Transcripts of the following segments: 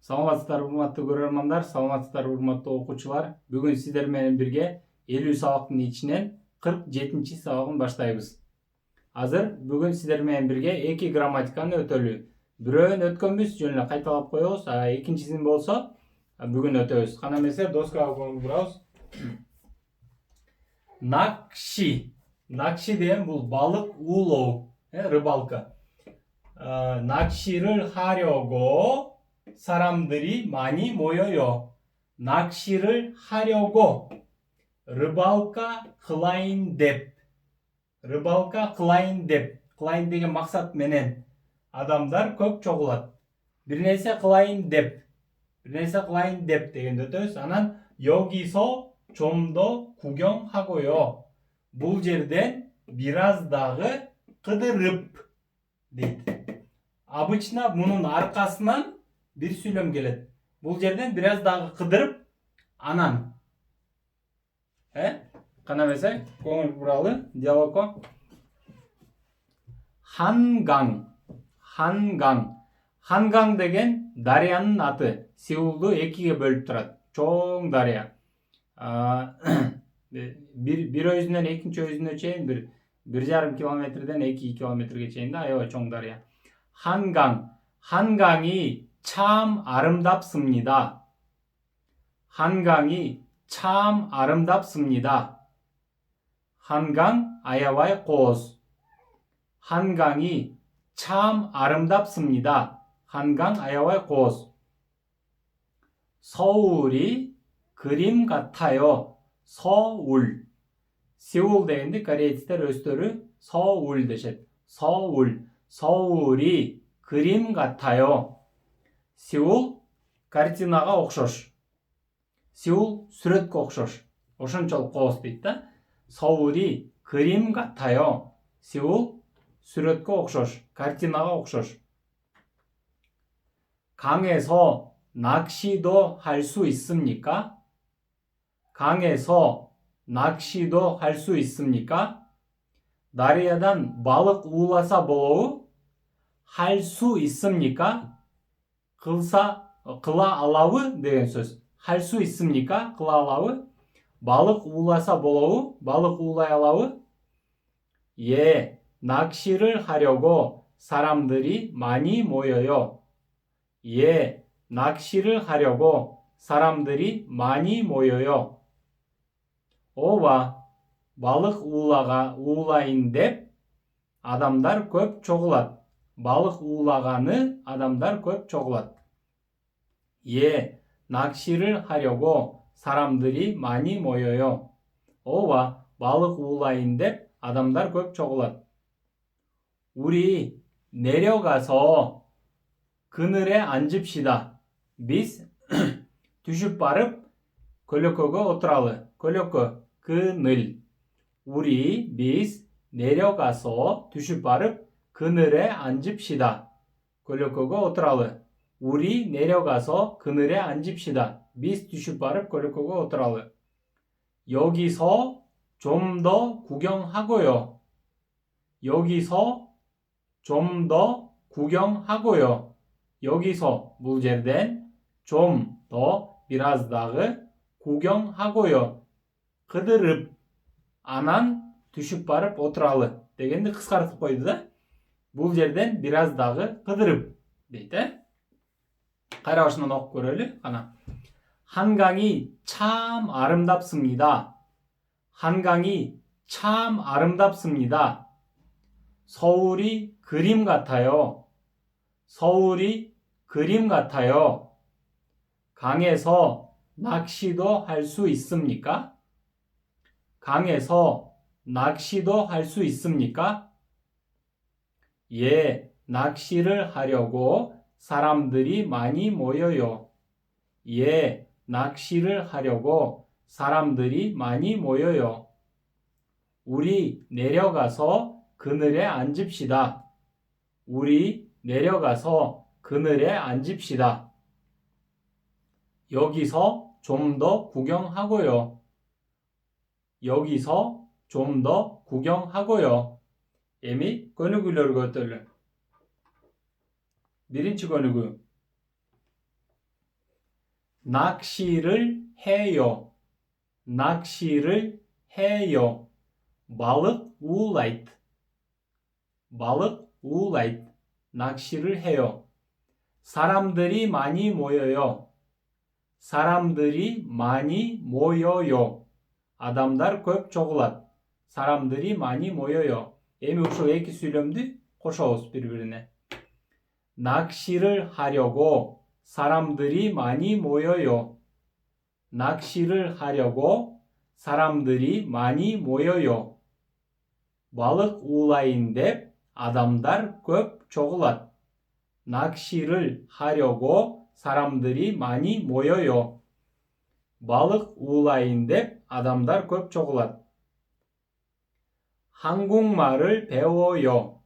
Саламатсыздар урматтуу көрөрмандар, саламатсыздар урматтуу окуучулар. Бүгүн сиздер менен бирге 50 сабактын ичинен 47 сабагын баштайбыз. Азыр бүгүн сиздер менен бирге эки грамматиканы өтөлү. Бирөөнү өткөнбүз, жөн эле кайталап коебуз, экинчисин болсо бүгүн өтөбүз. Кана эмесе доскага көңүл бурабыз. Накши. Накши деген бул балык уулоо, рыбалка. 낚시를 하려고 사람들이 많이 모여요. 낚시를 하려고 рыбалка кылайын деп. Рыбалка кылайын деп. Кылайын деген максат менен адамдар көп чогулат. Бир нерсе кылайын деп. Бир нерсе кылайын деп дегенде өтөбүз. Анан 여기서 좀 더 구경하고요. Бул жерден biraz дагы кыдырып дейт. Обычно bunun arkasından bir сөйлем келет. Бул жерден biraz дагы кыдырып, анан. Кана эмесе, көңүл буралы, диалогко. 한강. 한강. 한강 деген дарыянын аты. Сеулду экиге бөлүп турат. Чоң дарыя. Bir өзүнөн экинчи өзүнө чейин 1,5 километрден 2 километрге чейин да аябай чоң дарыя. 한강. 한강이 참 아름답습니다. 한강이 참 아름답습니다. 한강 아야와의 꽃. 한강이 참 아름답습니다. 한강 아야와의 꽃. 서울이 그림 같아요. 서울. 세울 дегенди кореецтер өздөрү 서울 дешет. 서울. 서울이 그림 같아요. Сеул картинага окшош. Сеул сүрөткө окшош. Ошончолук кооз дейт да. 서울이 그림 같아요. Сеул сүрөткө окшош. картинага окшош. 강에서 낚시도 할 수 있습니까? 강에서 낚시도 할 수 있습니까? дарыядан балык ууласа болобу? 할 수 있습니까? кыла алабы деген сөз. 할 수 있습니까? кыла алабы? балык ууласа болобу? балык уулай алабы? 예, 낚시를 하려고 사람들이 많이 모여요. 예, 낚시를 하려고 사람들이 많이 모여요. ооба, балык уулайын деп адамдар көп чогулат. балык уулаганы адамдар көп чогулат. 예, 낚시를 하려고 사람들이 많이 모여요. ооба, балык уулайын деп адамдар көп чогулат. 우리 내려가서 그늘에 앉읍시다. Biz түшүп барып көлөкөгө отуралы. көлөкө, 그늘. 우리 biz 내려가서 түшүп барып 그늘에 앉읍시다. көлөкөгө отуралы. 우리 내려가서 그늘에 앉읍시다. Biz түшүп барып көлөкөгө отуралы. 여기서 좀 더 구경하고요. 여기서 좀 더 구경하고요. 여기서 бул жерден 좀 더 biraz дагы 구경하고요. кыдырып, анан түшүп барып отуралы дегенди кыскартып койду да. Бул жерден biraz дагы кыдырып дейт. кайра окуп көрөлү. Кана. 한강이 참 아름답습니다. 한강이 참 아름답습니다. 서울이 그림 같아요. 서울이 그림 같아요. 강에서 낚시도 할 수 있습니까? 강에서 낚시도 할 수 있습니까? 예, 낚시를 하려고 사람들이 많이 모여요. 예, 낚시를 하려고 사람들이 많이 모여요. 우리 내려가서 그늘에 앉읍시다. 우리 내려가서 그늘에 앉읍시다. 여기서 좀 더 구경하고요. 여기서 좀 더 구경하고요. эми көнүгүүлөргө өтөлү. Биринчи көнүгүү. 낚시를 해요. 낚시를 해요. 바lık 우라이트. 바lık 우라이트. 낚시를 해요. 사람들이 많이 모여요. 사람들이 많이 모여요. Adamlar көп çoğulat. Saramdırı 많이 모여요. Emi uşu iki söylemdi koşuyoruz birbirine. 낚시를 하려고 사람들이 많이 모여요. 낚시를 하려고 사람들이 많이 모여요. Balık ulayın dep adamlar көп çoğulat. 낚시를 하려고 사람들이 많이 모여요. Balık ulayın dep adamlar көп çoğulat. 한국말을 배워요.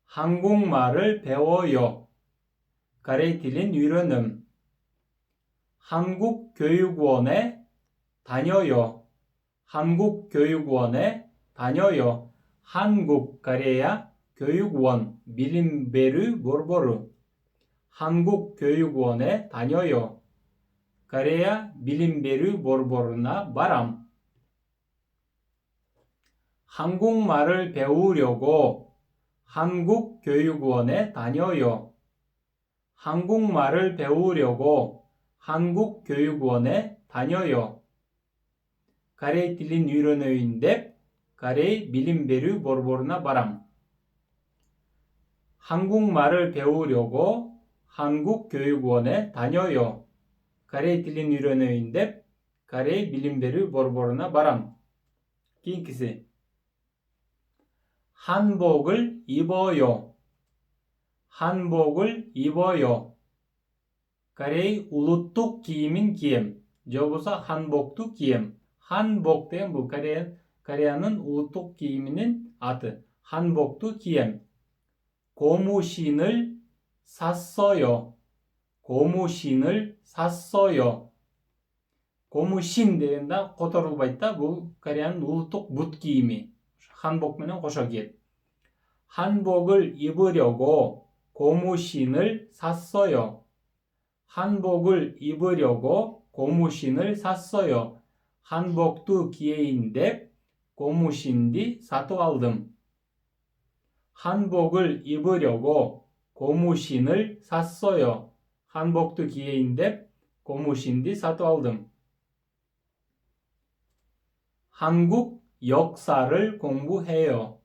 한국말을 배워요. Kore dilin öğrenim. 한국교육원에 다녀요. 한국교육원에 다녀요. 한국 Koreya 교육원 bilim veru borboru. 한국교육원에 다녀요. Koreya bilim veru borboruna baram. 한국말을 배우려고 한국교육원에 다녀요. 한국말을 배우려고 한국교육원에 다녀요. Kore dilin öğreneyinde Kore bilim veru borboruna baram. 한국말을 배우려고 한국교육원에 다녀요. Kore dilin öğreneyinde Kore bilim veru borboruna baram. İkincisi. 한복을 입어요. 한복을 입어요. Kore'yi uluttuk giyimin giyim. Yoksa hanboktu giyim. Hanbok deyen bu Kore'nin uluttuk giyiminin adı. 한복도 giyim. 고무신을 샀어요. 고무신을 샀어요. 고무신 degende kotorulup aytsa bu Kore'nin uluttuk but giyimi. 한복면은 qo'shib ket. 한복을 입으려고 고무신을 샀어요. 한복을 입으려고 고무신을 샀어요. 한복도 기회인데 고무신디 사도 aldım. 한복을 입으려고 고무신을 샀어요. 한복도 기회인데 고무신디 사도 aldım. 한국 역사를 공부해요.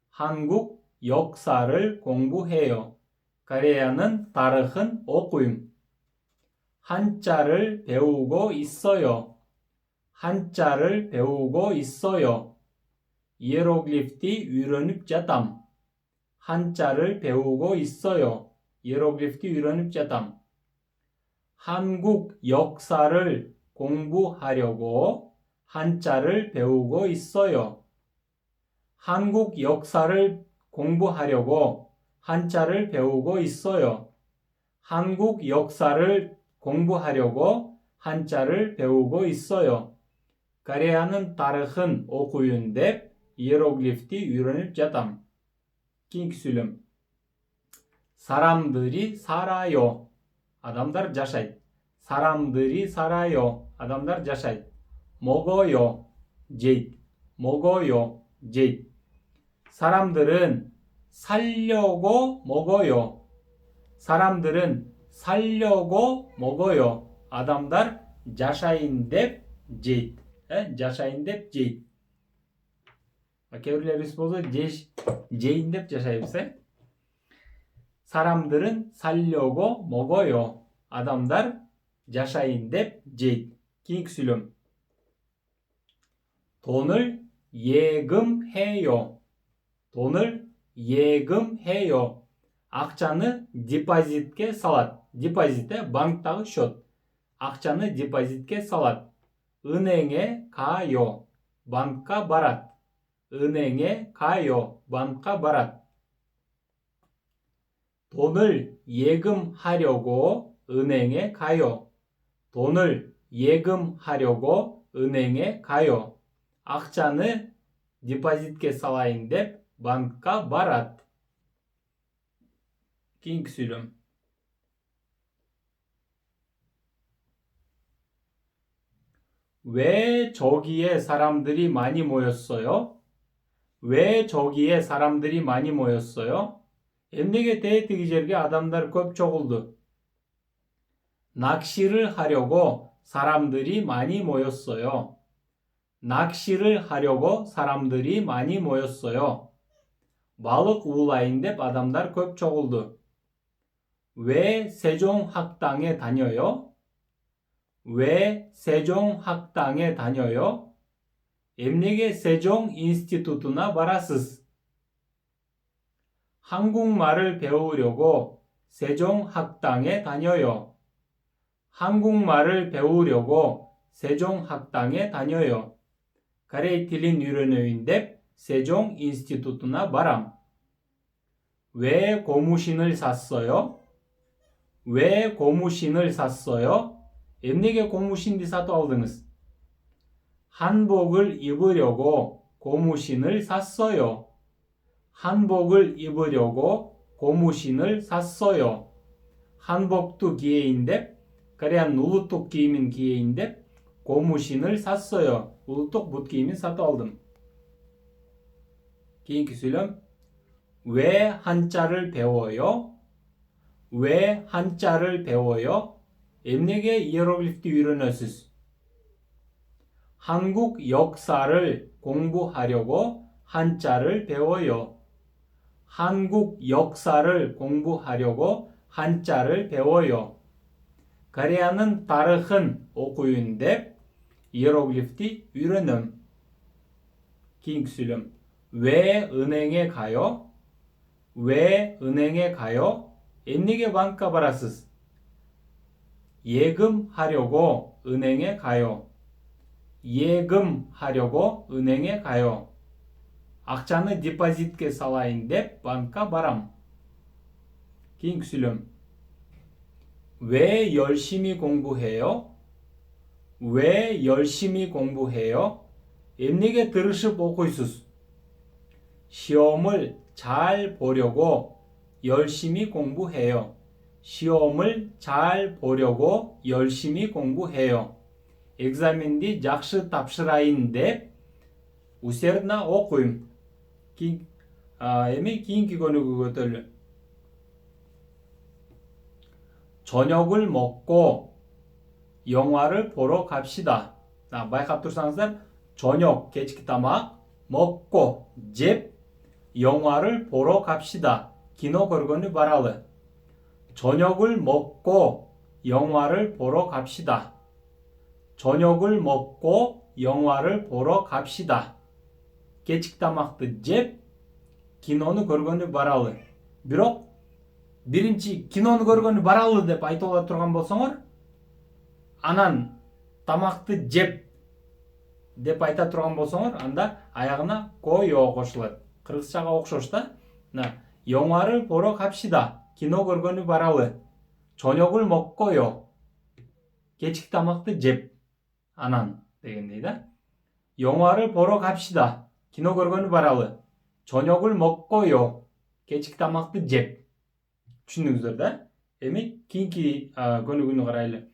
한국 역사를 공부해요. Kore'nin tarihini okuyun. 한자를 배우고 있어요. 한자를 배우고 있어요. Hieroglifti öğrenip jatam. 한자를 배우고 있어요. Hieroglifti öğrenip jatam. 한국 역사를 공부하려고 한자를 배우고 있어요. 한국 역사를 공부하려고 한자를 배우고 있어요. 한국 역사를 공부하려고 한자를 배우고 있어요. Kore'nin tarihini okuyun dep hieroglifti öğrenip jatam. İkinci söylem. 사람들이 살아요. Adamlar yaşaydı. 사람들이 살아요. Adamlar yaşaydı. 먹어요. jade. 먹어요. jade. 사람들은 살려고 먹어요. 사람들은 살려고 먹어요. Adamlar yaşayın dep jade. Yaşayın dep jade. Кейбіреулер болса жейін деп жашайбыз. 사람들은 살려고 먹어요. Adamlar yaşayın dep jade. İkinci söylem. 돈을 예금해요. 돈을 예금해요. Акчаны депозитке салат. Депозитте банктагы счет. Акчаны депозитке салат. 은행에 가요. банкка барат. 은행에 가요. банкка барат. 돈을 예금하려고 은행에 가요. 돈을 예금하려고 은행에 가요. Акчаны депозитке салайын деп банкка барат. Кейинки сөйлем. 왜 저기에 사람들이 많이 모였어요? 왜 저기에 사람들이 많이 모였어요? Emnege tehdit jerge adamlar köp çoğuldu. 낚시를 하려고 사람들이 많이 모였어요. 낚시를 하려고 사람들이 많이 모였어요. 바lık ulayın деп adamlar köp çoğuldu. 왜 세종학당에 다녀요? 왜 세종학당에 다녀요? Emnege 세종 인스티튜트나 barasız. 한국말을 배우려고 세종학당에 다녀요. 한국말을 배우려고 세종학당에 다녀요. Korey dilin öğreneyim деп 세종 인스티튜트나 baram. 왜 고무신을 샀어요? 왜 고무신을 샀어요? Emnege 고무신디 사도 aldınız? 한복을 입으려고 고무신을 샀어요. 한복을 입으려고 고무신을 샀어요. 한복도 기회인데, 그래야 울루뚝 기이민 기회인데, 고무신을 샀어요. 울루뚝 붓 기이민 사도 aldım. Keyinki söylem. 왜 한자를 배워요? 왜 한자를 배워요? Emnege hieroglifti öğreniyorsunuz? 한국 역사를 공부하려고 한자를 배워요. 한국 역사를 공부하려고 한자를 배워요. Korea'nın tarihini okuyun деп hieroglifti öğrenim. Keyinki söylem. 왜 은행에 가요? 왜 은행에 가요? Emnege banka barasız? 예금하려고 은행에 가요. 예금하려고 은행에 가요. Акчаны депозитке салайын деп банкка барам. Keyinki söylem. 왜 열심히 공부해요? 왜 열심히 공부해요? Emnege tırışıp okuysunuz? 시험을 잘 보려고 열심히 공부해요. 시험을 잘 보려고 열심히 공부해요. Examendi жақсы тапшырайын деп усердно оқимын. Keyinki konuga көтерілі. 저녁을 먹고 영화를 보러 갑시다. байқап тұрсаңыздар, 저녁, кешкі тамақ, 먹고, жеп, 영화를 보러 갑시다. кино көргөнү баралы. 저녁을 먹고 영화를 보러 갑시다. 저녁을 먹고 영화를 보러 갑시다. кешкі тамақты жеп, киноны көргөнү баралы. Бирок биринчи киноны көргөнү баралы деп айтып турган болсоңор, анан тамакты жеп деп айта турган болсоңор, анда аягына коё кошулат. Кыргызчага окшош да. 영화를 보러 갑시다. кино көргөнү баралы. 저녁을 먹고요. кешкі тамакты жеп, анан дегендей да. 영화를 보러 갑시다. кино көргөнү баралы. 저녁을 먹고요. кешкі тамакты жеп. Түшүндүңүздөр да? Эми кийинки көнүгүнү карайлы.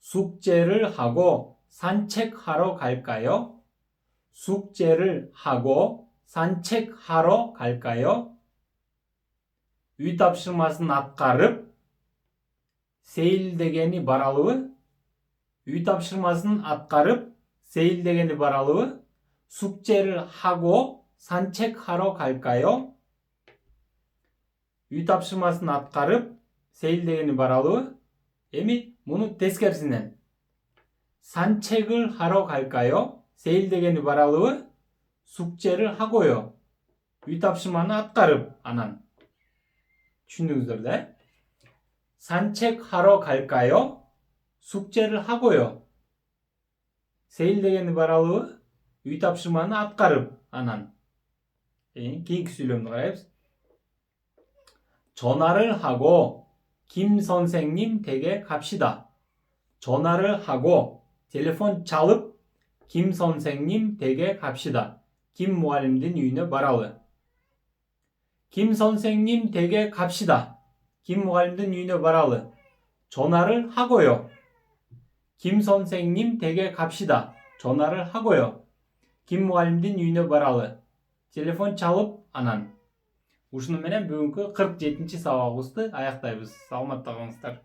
숙제를 하고 산책하러 갈까요? 숙제를 하고 산책하러 갈까요? үй тапшырмасын аткарып сейилдегени баралыбы? үй тапшырмасын аткарып сейилдегени баралыбы? 숙제를 하고 산책하러 갈까요? үй тапшырмасын аткарып сейилдегени баралыбы? Эми муну тескерисинен. 산책을 하러 갈까요? сейилдегени баралыбы? 숙제를 하고요. үй тапшырманы аткарып анан. түшүндүңүздөр да? 산책하러 갈까요? 숙제를 하고요. сейилдегени баралыбы? үй тапшырманы аткарып анан. кийинки сүйлөмдү карайбыз. 전화를 하고 김 선생님 댁에 갑시다. 전화를 하고 텔레폰 çalıp 김 선생님 댁에 갑시다. 김 무알림din үйüne баралы. 김 선생님 댁에 갑시다. 김 무알림din үйüne баралы. 전화를 하고요. 김 선생님 댁에 갑시다. 전화를 하고요. 김 무галlimдин үйүнө баралы. Телефон çalып анан. Ушуну менен бүгүнкү 47 сабагыбызды аяктайбыз. Саламатта калыңыздар.